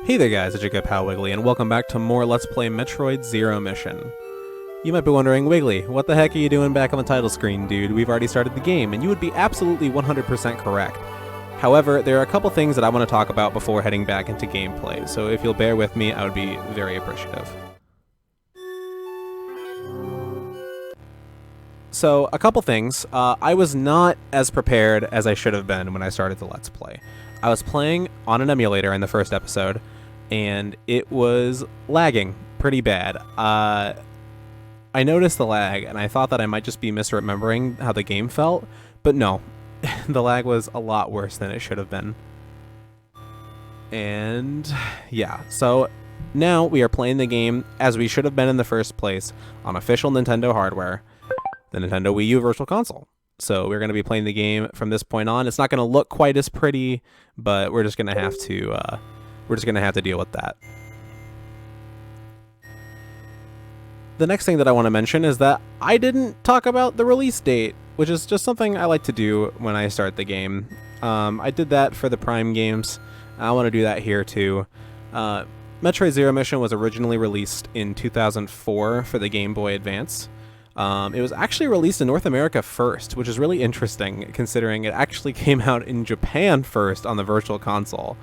Hey there guys, it's your good pal Wiggly, and welcome back to more Let's Play Metroid Zero Mission. You might be wondering, Wiggly, what the heck are you doing back on the title screen, dude? We've already started the game, and you would be absolutely 100% correct. However, there are a couple things that I want to talk about before heading back into gameplay, so if you'll bear with me, I would be very appreciative. So, a couple things. I was not as prepared as I should have been when I started the Let's Play. I was playing on an emulator in the first episode, and it was lagging pretty bad. I noticed the lag, and I thought that I might just be misremembering how the game felt, but no, the lag was a lot worse than it should have been. And yeah, so now we are playing the game as we should have been in the first place on official Nintendo hardware, the Nintendo Wii U Virtual Console. So we're going to be playing the game from this point on. It's not going to look quite as pretty, but we're just going to have to deal with that. The next thing that I want to mention is that I didn't talk about the release date, which is just something I like to do when I start the game. I did that for the Prime games. I want to do that here too. Metroid Zero Mission was originally released in 2004 for the Game Boy Advance. It was actually released in North America first, which is really interesting considering it actually came out in Japan first on the Virtual Console.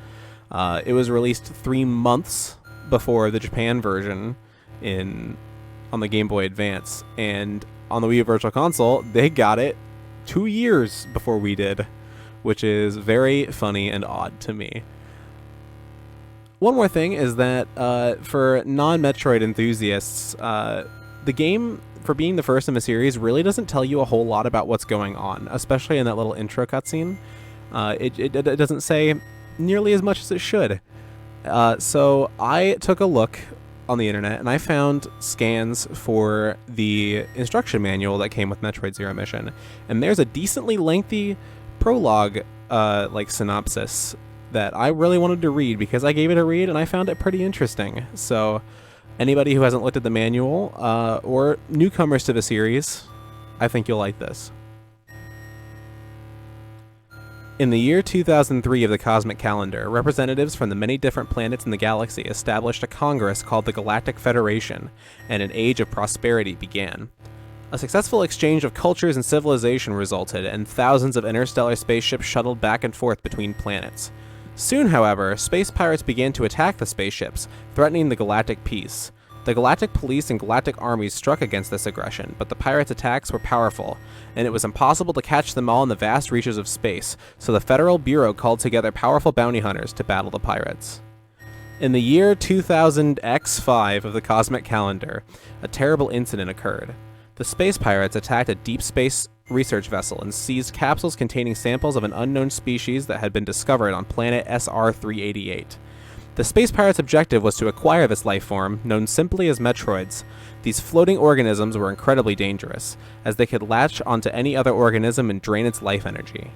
It was released 3 months before the Japan version on the Game Boy Advance, and on the Wii U Virtual Console, they got it 2 years before we did, which is very funny and odd to me. One more thing is that for non-Metroid enthusiasts, the game, for being the first in the series, really doesn't tell you a whole lot about what's going on, especially in that little intro cutscene. It doesn't say nearly as much as it should. So I took a look on the internet and I found scans for the instruction manual that came with Metroid Zero Mission, and there's a decently lengthy prologue like synopsis that I really wanted to read because I gave it a read and I found it pretty interesting. So anybody who hasn't looked at the manual, or newcomers to the series, I think you'll like this. In the year 2003 of the cosmic calendar, representatives from the many different planets in the galaxy established a congress called the Galactic Federation, and an age of prosperity began. A successful exchange of cultures and civilization resulted, and thousands of interstellar spaceships shuttled back and forth between planets. Soon, however, space pirates began to attack the spaceships, threatening the galactic peace. The galactic police and galactic armies struck against this aggression, but the pirates' attacks were powerful, and it was impossible to catch them all in the vast reaches of space, so the Federal Bureau called together powerful bounty hunters to battle the pirates. In the year 2000X5 of the cosmic calendar, a terrible incident occurred. The space pirates attacked a deep space research vessel and seized capsules containing samples of an unknown species that had been discovered on planet SR-388. The space pirates' objective was to acquire this life form, known simply as Metroids. These floating organisms were incredibly dangerous, as they could latch onto any other organism and drain its life energy.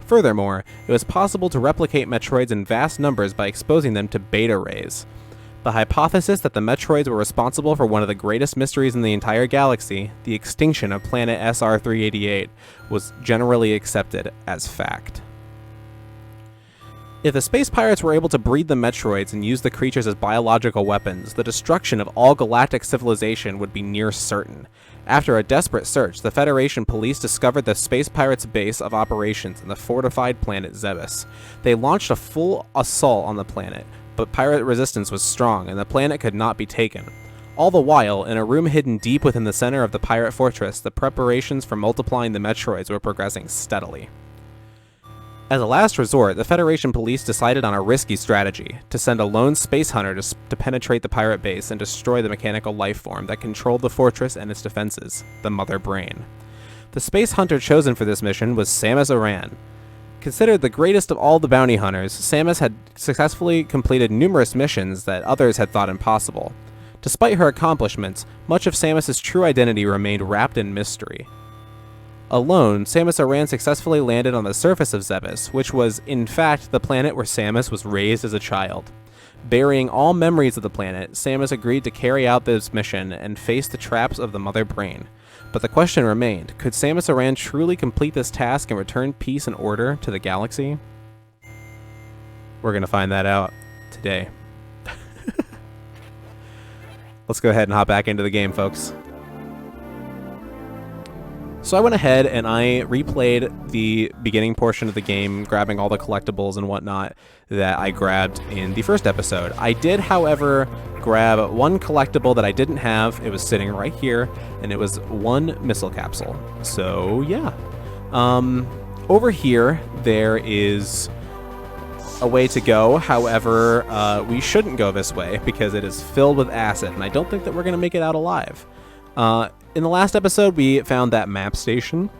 Furthermore, it was possible to replicate Metroids in vast numbers by exposing them to beta rays. The hypothesis that the Metroids were responsible for one of the greatest mysteries in the entire galaxy, the extinction of planet SR-388, was generally accepted as fact. If the space pirates were able to breed the Metroids and use the creatures as biological weapons, the destruction of all galactic civilization would be near certain. After a desperate search, the Federation police discovered the space pirates' base of operations in the fortified planet Zebes. They launched a full assault on the planet, but pirate resistance was strong and the planet could not be taken. All the while, in a room hidden deep within the center of the pirate fortress, the preparations for multiplying the Metroids were progressing steadily. As a last resort, the Federation police decided on a risky strategy, to send a lone space hunter to penetrate the pirate base and destroy the mechanical life form that controlled the fortress and its defenses, the Mother Brain. The space hunter chosen for this mission was Samus Aran. Considered the greatest of all the bounty hunters, Samus had successfully completed numerous missions that others had thought impossible. Despite her accomplishments, much of Samus's true identity remained wrapped in mystery. Alone, Samus Aran successfully landed on the surface of Zebes, which was, in fact, the planet where Samus was raised as a child. Burying all memories of the planet, Samus agreed to carry out this mission and face the traps of the Mother Brain. But the question remained, could Samus Aran truly complete this task and return peace and order to the galaxy? We're going to find that out today. Let's go ahead and hop back into the game, folks. So I went ahead and I replayed the beginning portion of the game, grabbing all the collectibles and whatnot that I grabbed in the first episode. I did, however, grab one collectible that I didn't have. It was sitting right here, and it was one missile capsule. So yeah. Over here, there is a way to go. However, we shouldn't go this way because it is filled with acid, and I don't think that we're going to make it out alive. In the last episode, we found that map station,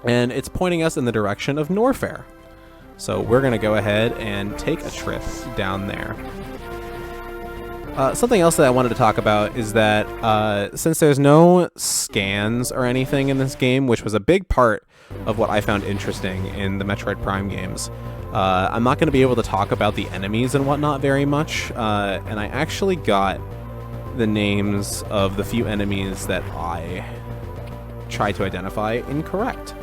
and it's pointing us in the direction of Norfair. So we're going to go ahead and take a trip down there. Something else that I wanted to talk about is that since there's no scans or anything in this game, which was a big part of what I found interesting in the Metroid Prime games, I'm not going to be able to talk about the enemies and whatnot very much, and I actually got the names of the few enemies that I tried to identify incorrect.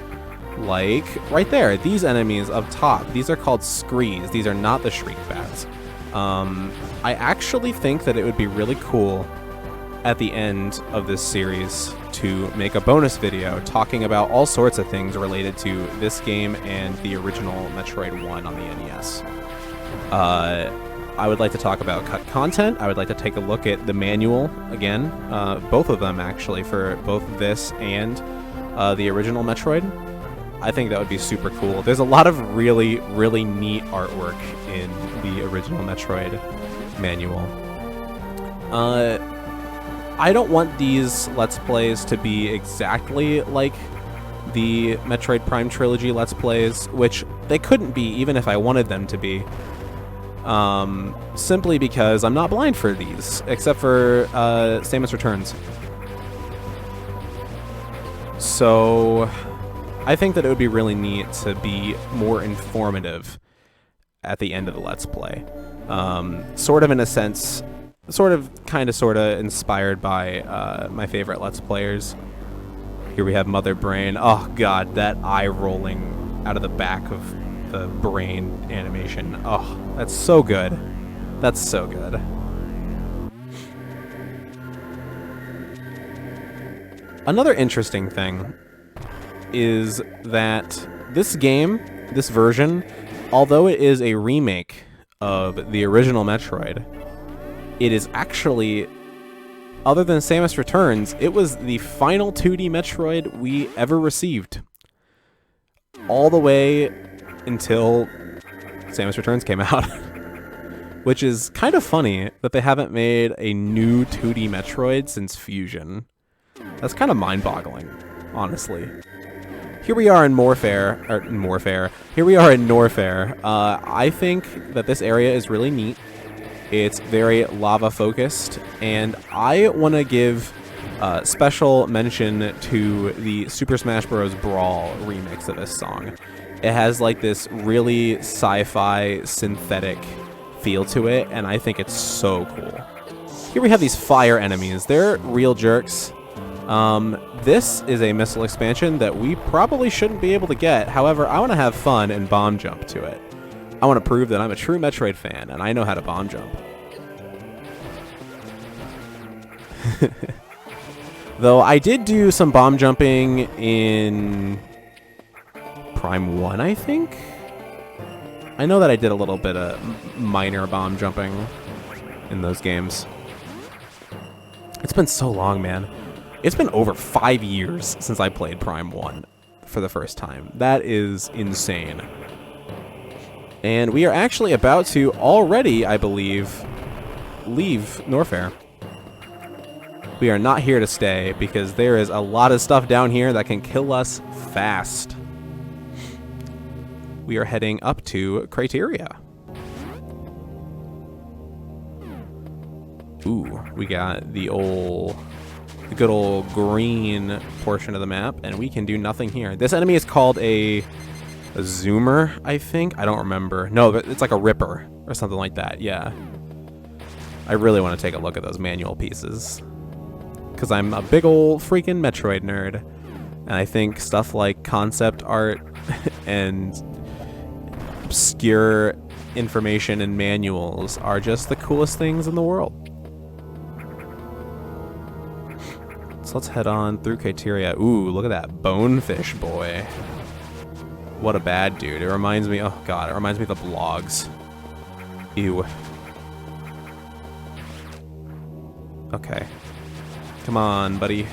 Like, right there, these enemies up top, these are called Screes. These are not the Shriek Bats. I actually think that it would be really cool at the end of this series to make a bonus video talking about all sorts of things related to this game and the original Metroid 1 on the NES. I would like to talk about cut content. I would like to take a look at the manual again, both of them actually, for both this and the original Metroid. I think that would be super cool. There's a lot of really, really neat artwork in the original Metroid manual. I don't want these Let's Plays to be exactly like the Metroid Prime Trilogy Let's Plays, which they couldn't be even if I wanted them to be. Simply because I'm not blind for these, except for Samus Returns. So I think that it would be really neat to be more informative at the end of the Let's Play. Sort of in a sense, sort of inspired by my favorite Let's Players. Here we have Mother Brain. Oh god, that eye rolling out of the back of the brain animation. Oh, that's so good. That's so good. Another interesting thing is that this game, this version, although it is a remake of the original Metroid, it is actually, other than Samus Returns, it was the final 2D Metroid we ever received. All the way until Samus Returns came out. Which is kind of funny that they haven't made a new 2D Metroid since Fusion. That's kind of mind-boggling, honestly. Here we are in Here we are in Norfair. I think that this area is really neat. It's very lava-focused, and I want to give special mention to the Super Smash Bros. Brawl remix of this song. It has like this really sci-fi synthetic feel to it, and I think it's so cool. Here we have these fire enemies. They're real jerks. This is a missile expansion that we probably shouldn't be able to get. However, I want to have fun and bomb jump to it. I want to prove that I'm a true Metroid fan, and I know how to bomb jump. Though I did do some bomb jumping in Prime 1, I think? I know that I did a little bit of minor bomb jumping in those games. It's been so long, man. It's been over 5 years since I played Prime 1 for the first time. That is insane. And we are actually about to already, I believe, leave Norfair. We are not here to stay because there is a lot of stuff down here that can kill us fast. We are heading up to Criteria. Ooh, we got the good old green portion of the map, and we can do nothing here. This enemy is called a zoomer, I think. I don't remember. No, it's like a ripper or something like that. Yeah. I really want to take a look at those manual pieces because I'm a big old freaking Metroid nerd, and I think stuff like concept art and obscure information and manuals are just the coolest things in the world. So let's head on through Criteria. Ooh, look at that bonefish boy. What a bad dude. It reminds me, oh god, it reminds me of the blogs. Ew. Okay. Come on, buddy.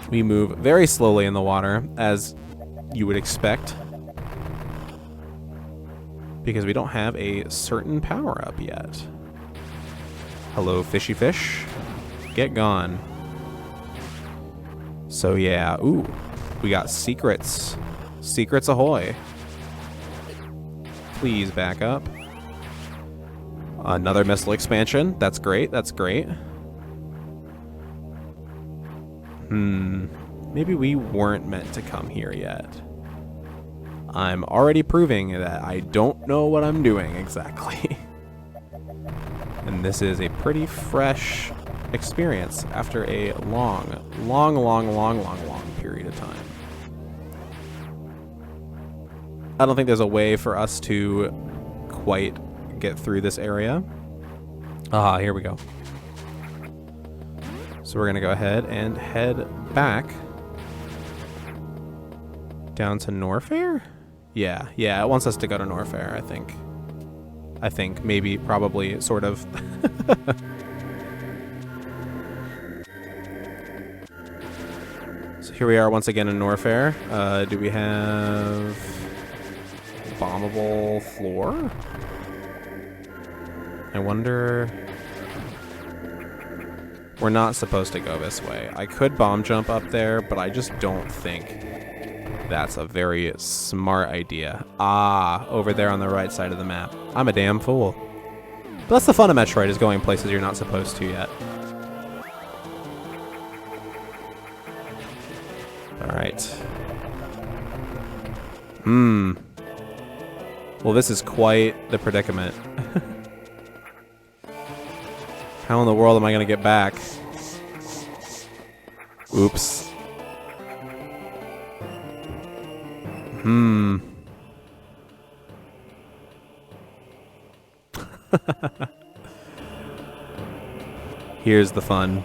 We move very slowly in the water, as you would expect. Because we don't have a certain power-up yet. Hello, fishy fish. Get gone. So yeah, ooh. We got secrets. Secrets ahoy. Please back up. Another missile expansion. That's great, that's great. Maybe we weren't meant to come here yet. I'm already proving that I don't know what I'm doing exactly. And this is a pretty fresh experience after a long period of time. I don't think there's a way for us to quite get through this area. Ah, here we go. So we're gonna go ahead and head back down to Norfair? Yeah, it wants us to go to Norfair, I think. Maybe, probably, sort of. So here we are once again in Norfair. Do we have bombable floor? I wonder... We're not supposed to go this way. I could bomb jump up there, but I just don't think that's a very smart idea. Ah, over there on the right side of the map. I'm a damn fool. But that's the fun of Metroid, is going places you're not supposed to yet. Alright. Well, this is quite the predicament. How in the world am I gonna get back? Oops. Here's the fun.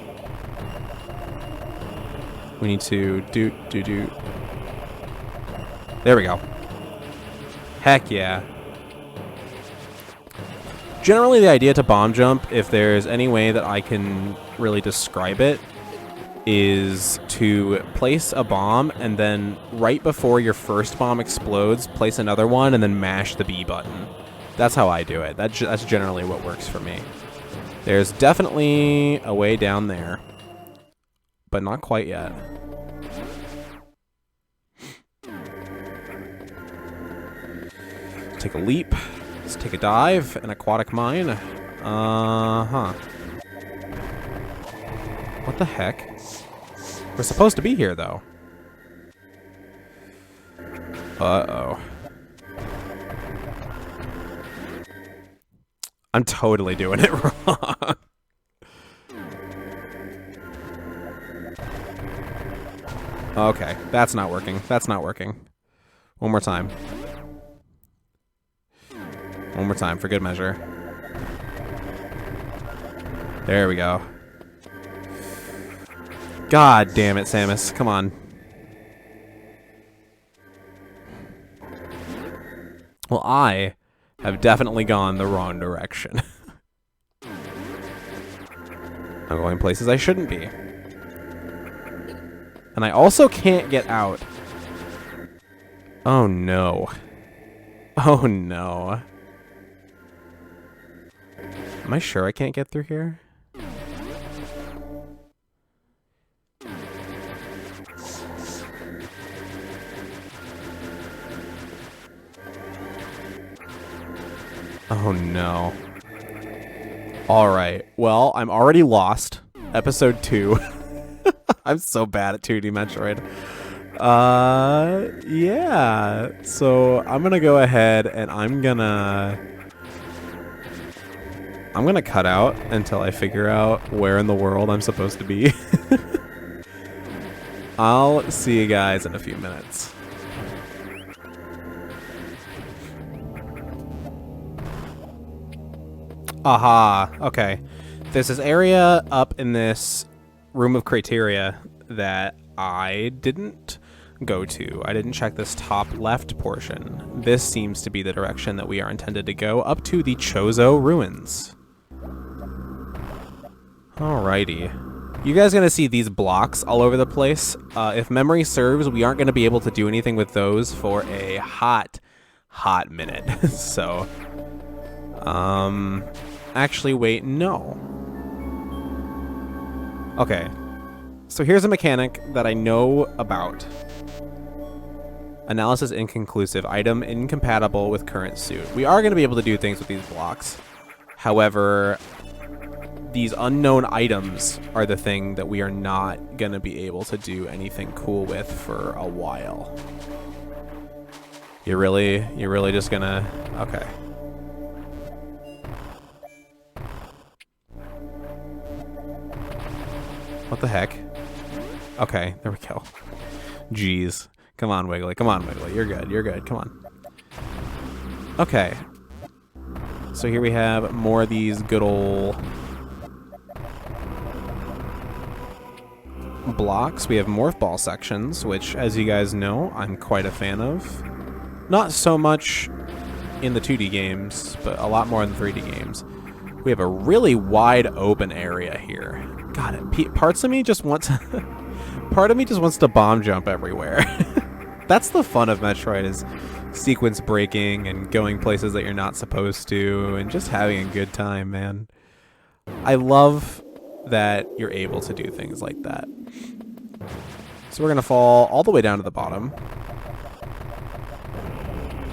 We need to do. There we go. Heck yeah. Generally, the idea to bomb jump, if there's any way that I can really describe it, is to place a bomb and then right before your first bomb explodes, place another one and then mash the B button. That's how I do it. That's generally what works for me. There's definitely a way down there, but not quite yet. Take a leap. Let's take a dive. An aquatic mine. What the heck? We're supposed to be here, though. Uh-oh. I'm totally doing it wrong. Okay, that's not working. That's not working. One more time. One more time, for good measure. There we go. God damn it, Samus. Come on. Well, I have definitely gone the wrong direction. I'm going places I shouldn't be. And I also can't get out. Oh no. Oh no. Am I sure I can't get through here? Oh no. Alright, well, I'm already lost. Episode 2. I'm so bad at 2D Metroid. Yeah. So I'm gonna go ahead and I'm gonna cut out until I figure out where in the world I'm supposed to be. I'll see you guys in a few minutes. Aha, okay. There's this area up in this room of criteria that I didn't go to. I didn't check this top left portion. This seems to be the direction that we are intended to go, up to the Chozo ruins. Alrighty. You guys are gonna see these blocks all over the place. If memory serves, we aren't gonna be able to do anything with those for a hot minute. So, actually, wait, no. Okay. So here's a mechanic that I know about. Analysis inconclusive. Item incompatible with current suit. We are going to be able to do things with these blocks. However, these unknown items are the thing that we are not going to be able to do anything cool with for a while. You're really just going to... Okay. What the heck? Okay, there we go. Jeez. Come on, Wiggly. Come on, Wiggly. You're good. You're good. Come on. Okay. So here we have more of these good old blocks. We have morph ball sections, which, as you guys know, I'm quite a fan of. Not so much in the 2D games, but a lot more in the 3D games. We have a really wide open area here. God, parts of me just want to... part of me just wants to bomb jump everywhere. That's the fun of Metroid, is sequence breaking and going places that you're not supposed to and just having a good time, man. I love that you're able to do things like that. So we're going to fall all the way down to the bottom.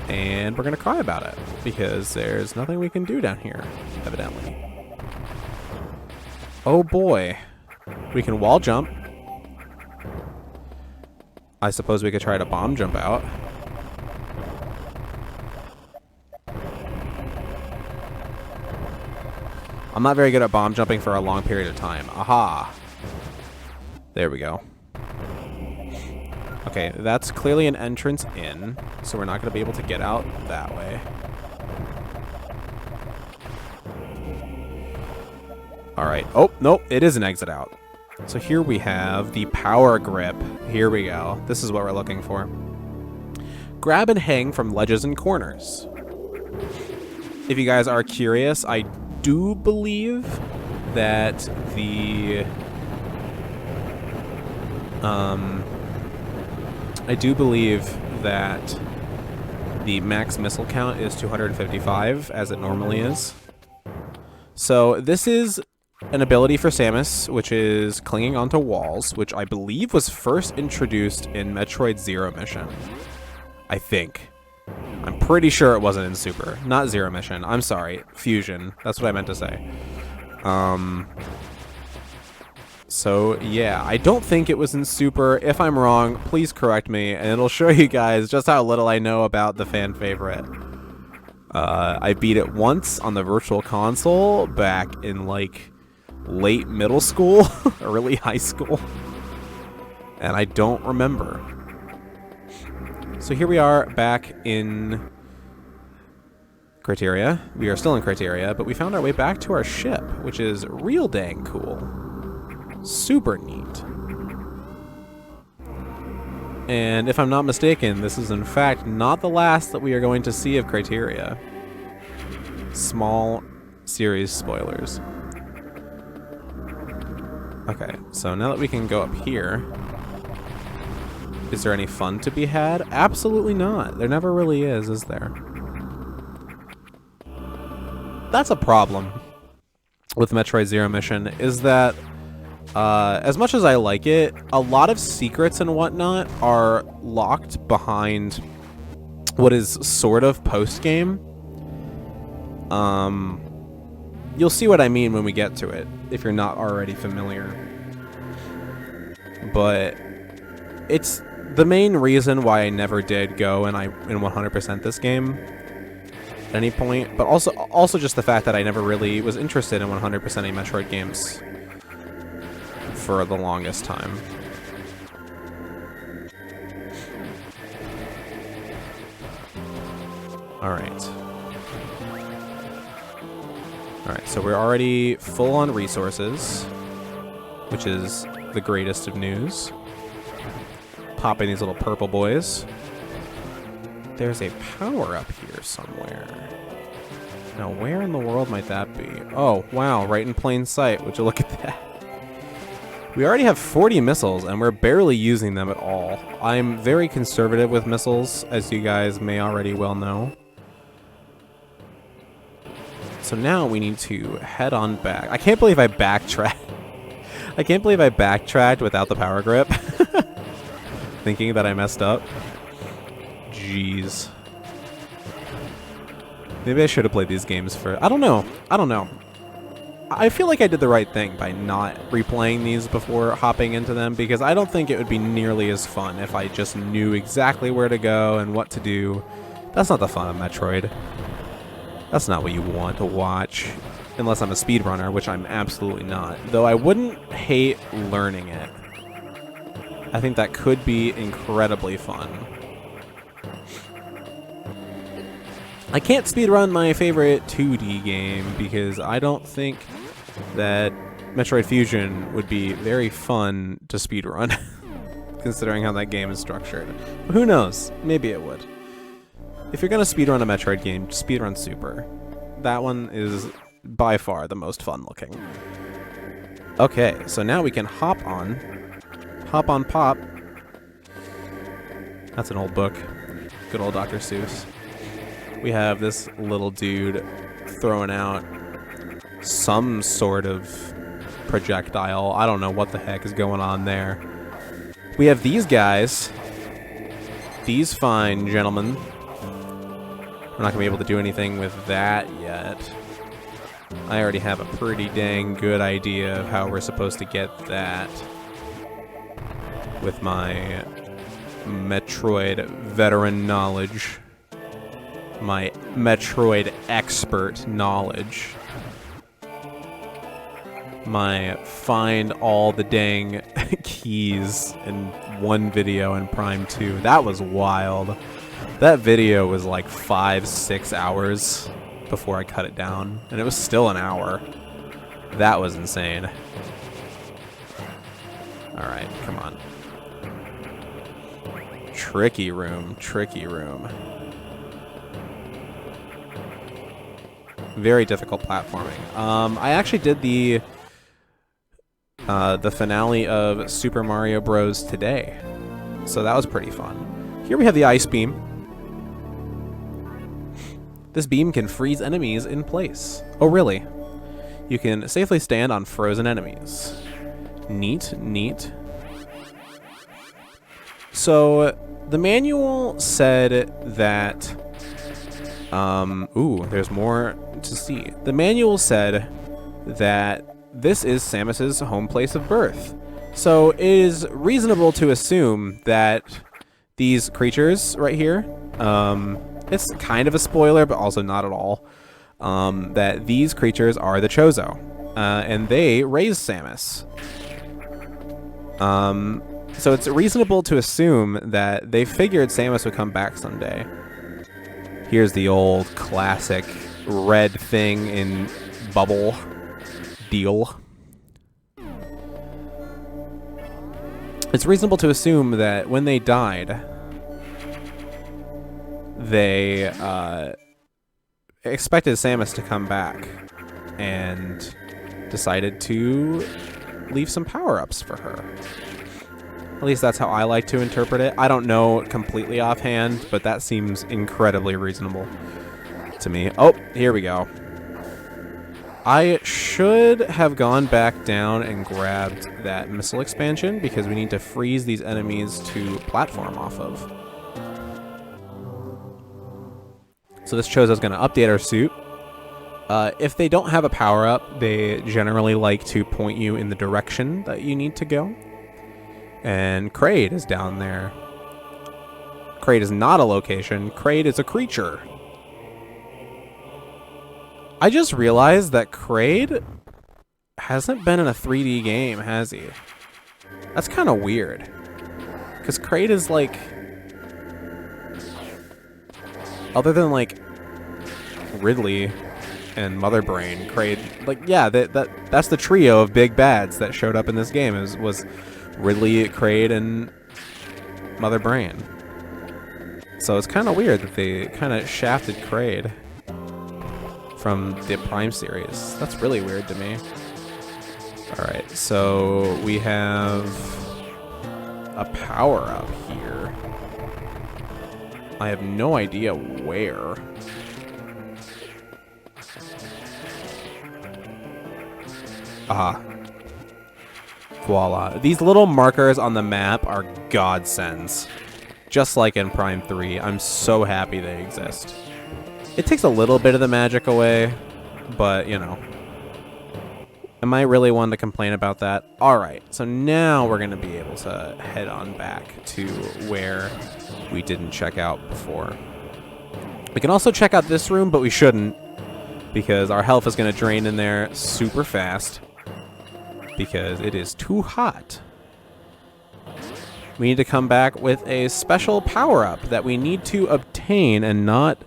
And we're going to cry about it, because there's nothing we can do down here, evidently. Oh boy. We can wall jump. I suppose we could try to bomb jump out. I'm not very good at bomb jumping for a long period of time. Aha. There we go. Okay, that's clearly an entrance in, so we're not going to be able to get out that way. Alright. Oh, nope, it is an exit out. So here we have the power grip. Here we go. This is what we're looking for. Grab and hang from ledges and corners. If you guys are curious, I do believe that the... I do believe that the max missile count is 255, as it normally is. So this is an ability for Samus, which is clinging onto walls, which I believe was first introduced in Metroid Zero Mission. I think. I'm pretty sure it wasn't in Super. Not Zero Mission. I'm sorry. Fusion. That's what I meant to say. So, yeah, I don't think it was in Super. If I'm wrong, please correct me, and it'll show you guys just how little I know about the fan favorite. I beat it once on the Virtual Console back in, like, late middle school, early high school, and I don't remember. So here we are back in Criteria. We are still in Criteria, but we found our way back to our ship, which is real dang cool. Super neat. And if I'm not mistaken, this is in fact not the last that we are going to see of Criteria. Small series spoilers. Okay, so now that we can go up here, is there any fun to be had? Absolutely not. There never really is there? That's a problem with Metroid Zero Mission, is that as much as I like it, a lot of secrets and whatnot are locked behind what is sort of post-game. You'll see what I mean when we get to it, if you're not already familiar. But it's the main reason why I never did go and 100% this game at any point, but also just the fact that I never really was interested in 100%ing Metroid games for the longest time. Alright. Alright, so we're already full on resources, which is the greatest of news. Popping these little purple boys. There's a power-up here somewhere. Now, where in the world might that be? Oh, wow, right in plain sight. Would you look at that? We already have 40 missiles, and we're barely using them at all. I'm very conservative with missiles, as you guys may already well know. So now we need to head on back. I can't believe I backtracked. I can't believe I backtracked without the power grip. Thinking that I messed up. Jeez. Maybe I should have played these games for... I don't know. I feel like I did the right thing by not replaying these before hopping into them, because I don't think it would be nearly as fun if I just knew exactly where to go and what to do. That's not the fun of Metroid. That's not what you want to watch, unless I'm a speedrunner, which I'm absolutely not. Though I wouldn't hate learning it. I think that could be incredibly fun. I can't speedrun my favorite 2D game because I don't think that Metroid Fusion would be very fun to speedrun, considering how that game is structured. But who knows? Maybe it would. If you're going to speedrun a Metroid game, speedrun Super. That one is by far the most fun looking. Okay, so now we can hop on pop. That's an old book. Good old Dr. Seuss. We have this little dude throwing out some sort of projectile. I don't know what the heck is going on there. We have these guys. These fine gentlemen. We're not going to be able to do anything with that yet. I already have a pretty dang good idea of how we're supposed to get that with my Metroid veteran knowledge. My Metroid expert knowledge. My find all the dang keys in one video in Prime 2. That was wild. That video was like 5-6 hours before I cut it down, and it was still an hour. That was insane. Alright, come on. Tricky room, tricky room. Very difficult platforming. I actually did the finale of Super Mario Bros. Today, so that was pretty fun. Here we have the ice beam. This beam can freeze enemies in place. Oh, really? You can safely stand on frozen enemies. Neat, neat. So, the manual said that... ooh, there's more to see. The manual said that this is Samus's home place of birth. So, it is reasonable to assume that these creatures right here... it's kind of a spoiler, but also not at all. That these creatures are the Chozo, and they raised Samus. So it's reasonable to assume that they figured Samus would come back someday. Here's the old classic red thing in bubble deal. It's reasonable to assume that when they died, they expected Samus to come back and decided to leave some power-ups for her. At least that's how I like to interpret it. I don't know completely offhand, but that seems incredibly reasonable to me. Oh, here we go. I should have gone back down and grabbed that missile expansion because we need to freeze these enemies to platform off of. So this Chozo's going to update our suit. If they don't have a power-up, they generally like to point you in the direction that you need to go. And Kraid is down there. Kraid is not a location. Kraid is a creature. I just realized that Kraid hasn't been in a 3D game, has he? That's kind of weird. Because Kraid is like... other than like Ridley and Mother Brain. Kraid, like, yeah, that's the trio of big bads that showed up in this game. Was Ridley, Kraid, and Mother Brain. So it's kind of weird that they kind of shafted Kraid from the Prime series. That's really weird to me. Alright, so we have a power-up here. I have no idea where. Ah. Voila. These little markers on the map are godsends. Just like in Prime 3. I'm so happy they exist. It takes a little bit of the magic away, but, you know. Am I really one to complain about that? Alright, so now we're going to be able to head on back to where we didn't check out before. We can also check out this room, but we shouldn't, because our health is going to drain in there super fast, because it is too hot. We need to come back with a special power-up that we need to obtain and not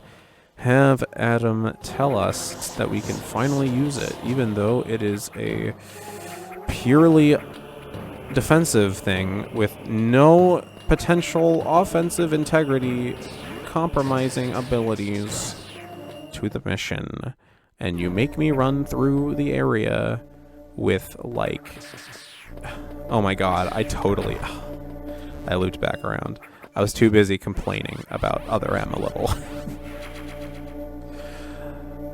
have Adam tell us that we can finally use it, even though it is a purely defensive thing with no potential offensive integrity compromising abilities to the mission. And you make me run through the area with, like... Oh my god, I looped back around. I was too busy complaining about other ammo level.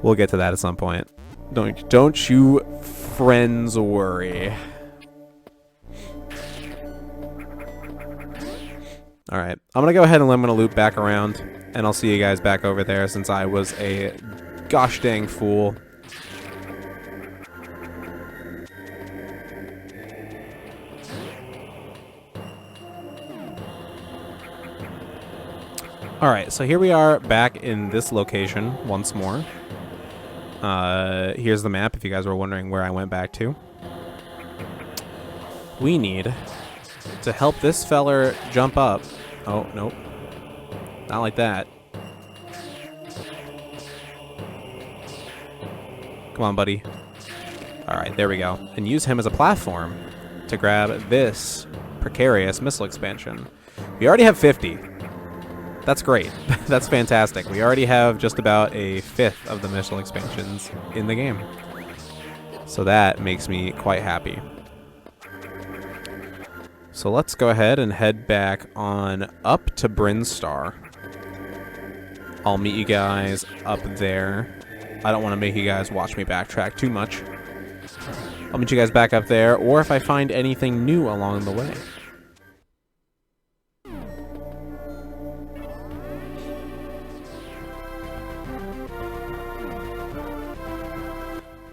We'll get to that at some point. Don't you friends worry. Alright, I'm gonna go ahead and I'm gonna loop back around, and I'll see you guys back over there since I was a gosh dang fool. Alright, so here we are back in this location once more. Here's the map if you guys were wondering where I went back to. We need to help this feller jump up. Oh, nope. Not like that. Come on, buddy. Alright, there we go. And use him as a platform to grab this precarious missile expansion. We already have 50. That's great. That's fantastic. We already have just about a fifth of the missile expansions in the game. So that makes me quite happy. So let's go ahead and head back on up to Brinstar. I'll meet you guys up there. I don't want to make you guys watch me backtrack too much. I'll meet you guys back up there, or if I find anything new along the way.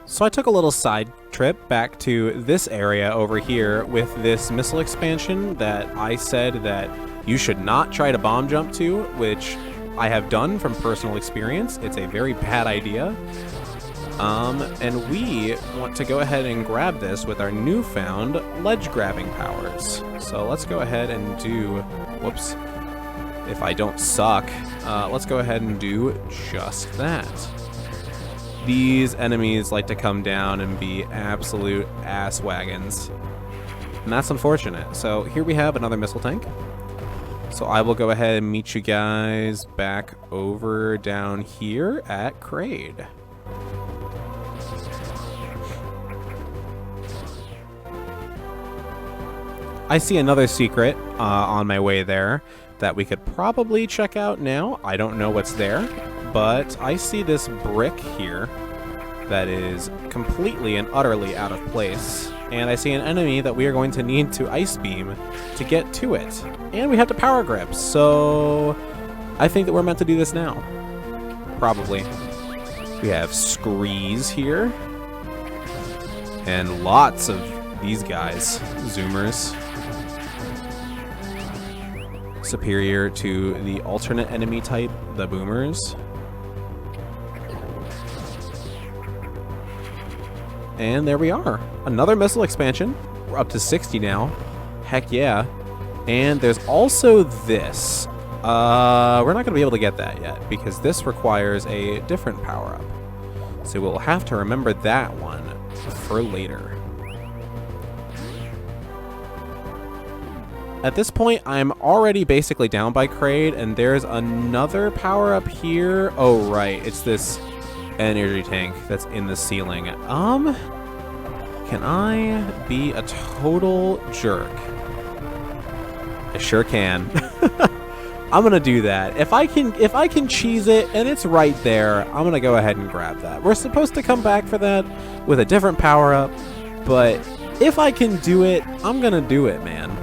So I took a little side trip back to this area over here with this missile expansion that I said that you should not try to bomb jump to, which I have done from personal experience. It's a very bad idea. And we want to go ahead and grab this with our newfound ledge grabbing powers. So let's go ahead and do, whoops, if I don't suck, let's go ahead and do just that. These enemies like to come down and be absolute ass wagons. And that's unfortunate. So here we have another missile tank. So I will go ahead and meet you guys back over down here at Kraid. I see another secret on my way there that we could probably check out now. I don't know what's there, but I see this brick here that is completely and utterly out of place. And I see an enemy that we are going to need to ice beam to get to it. And we have to power grip, so I think that we're meant to do this now. Probably. We have Screes here. And lots of these guys. Zoomers. Superior to the alternate enemy type, the Boomers. And there we are. Another missile expansion. We're up to 60 now. Heck yeah. And there's also this. We're not going to be able to get that yet because this requires a different power-up. So we'll have to remember that one for later. At this point, I'm already basically down by Kraid, and there's another power up here. Oh, right. It's this energy tank that's in the ceiling. Can I be a total jerk? I sure can. I'm gonna do that. If I can cheese it and it's right there, I'm gonna go ahead and grab that. We're supposed to come back for that with a different power up, but if I can do it, I'm gonna do it, man.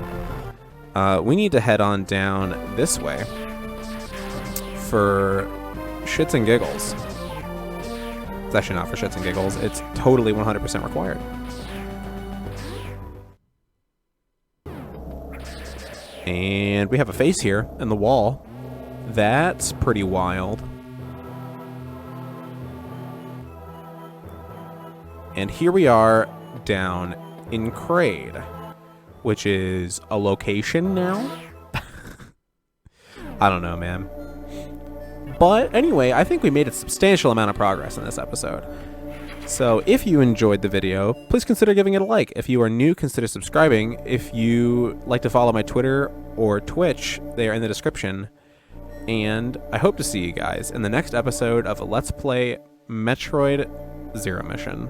We need to head on down this way for shits and giggles. It's actually not for shits and giggles. It's totally 100% required. And we have a face here in the wall. That's pretty wild. And here we are down in Kraid, which is a location now. I don't know, man. But anyway, I think we made a substantial amount of progress in this episode. So if you enjoyed the video, please consider giving it a like. If you are new, consider subscribing. If you like to follow my Twitter or Twitch, they are in the description. And I hope to see you guys in the next episode of Let's Play Metroid Zero Mission.